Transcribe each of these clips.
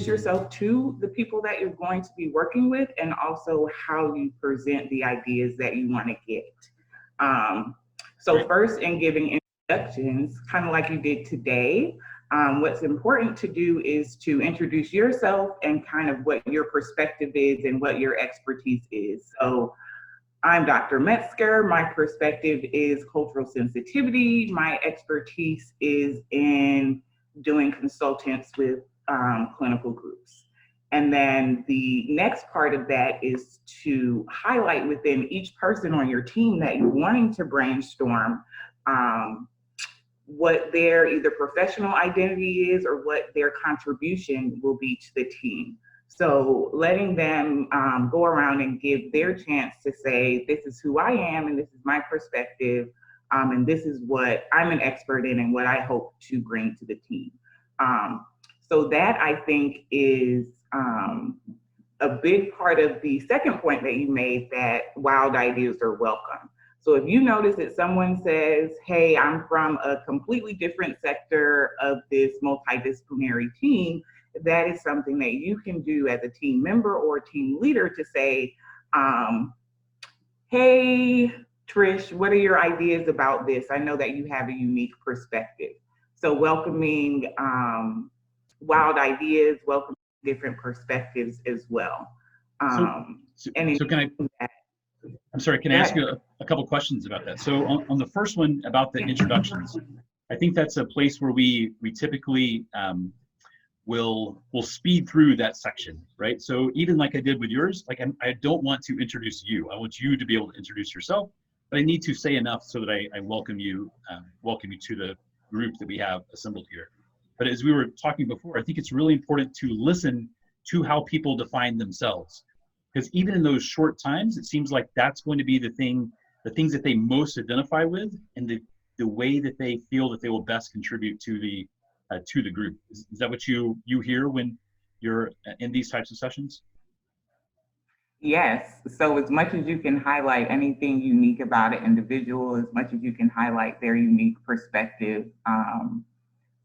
introduce yourself to the people that you're going to be working with, and also how you present the ideas that you want to get. So first, in giving introductions, kind of like you did today, what's important to do is to introduce yourself and kind of what your perspective is and what your expertise is. So I'm Dr. Metzger. My perspective is cultural sensitivity. My expertise is in doing consultants with clinical groups. And then the next part of that is to highlight within each person on your team that you're wanting to brainstorm what their either professional identity is or what their contribution will be to the team. So letting them go around and give their chance to say, this is who I am and this is my perspective, and this is what I'm an expert in and what I hope to bring to the team. So that, I think, is a big part of the second point that you made, that wild ideas are welcome. So if you notice that someone says, hey, I'm from a completely different sector of this multidisciplinary team, that is something that you can do as a team member or team leader to say, hey, Trish, what are your ideas about this? I know that you have a unique perspective. So welcoming wild ideas, welcoming different perspectives as well. Can I ask you a couple questions about that? So on the first one about the introductions, I think that's a place where we typically will speed through that section, right? So even like I did with yours, like I don't want to introduce you. I want you to be able to introduce yourself, but I need to say enough so that I welcome you to the group that we have assembled here. But as we were talking before, I think it's really important to listen to how people define themselves. Because even in those short times, it seems like that's going to be the things that they most identify with, and the way that they feel that they will best contribute to the group. Is that what you hear when you're in these types of sessions? Yes. So as much as you can highlight anything unique about an individual, as much as you can highlight their unique perspective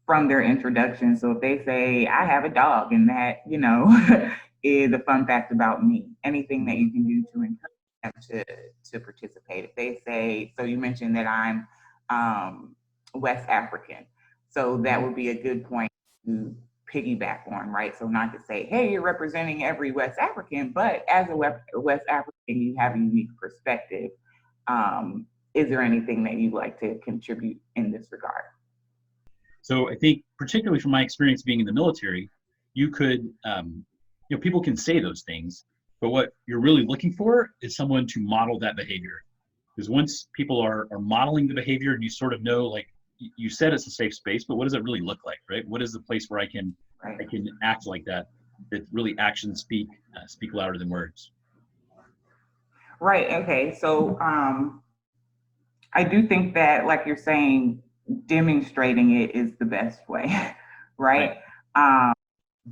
from their introduction. So if they say, I have a dog, and that, is a fun fact about me, anything that you can do to encourage them to participate. If they say, so you mentioned that I'm West African. So that would be a good point to piggyback on, right? So not to say, hey, you're representing every West African, but as a West African, you have a unique perspective. Is there anything that you'd like to contribute in this regard? So I think, particularly from my experience being in the military, you could, people can say those things, but what you're really looking for is someone to model that behavior. Because once people are modeling the behavior, and you sort of know, like you said, it's a safe space, but what does it really look like, right? What is the place where I can act like that really actions speak louder than words? Right. Okay. So I do think that, like you're saying, demonstrating it is the best way, right?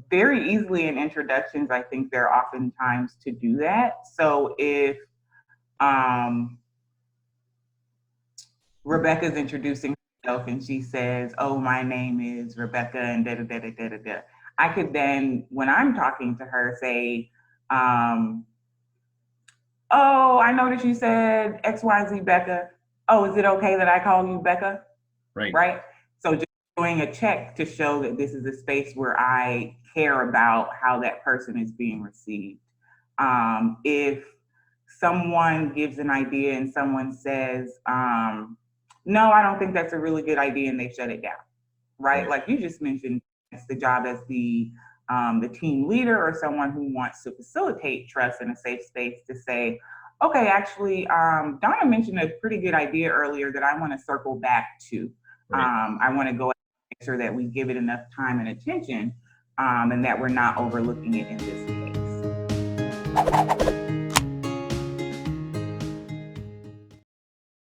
Very easily in introductions, I think there are often times to do that. So if Rebecca's introducing herself and she says, oh, my name is Rebecca and da da da da da da da, I could then, when I'm talking to her, say, oh, I noticed you said XYZ Becca. Oh, is it okay that I call you Becca? Right? So just doing a check to show that this is a space where I care about how that person is being received. If someone gives an idea and someone says, no, I don't think that's a really good idea, and they shut it down, right? Like you just mentioned, it's the job as the team leader or someone who wants to facilitate trust in a safe space to say, okay, actually, Donna mentioned a pretty good idea earlier that I want to circle back to. I want to go and make sure that we give it enough time and attention, and that we're not overlooking it in this case.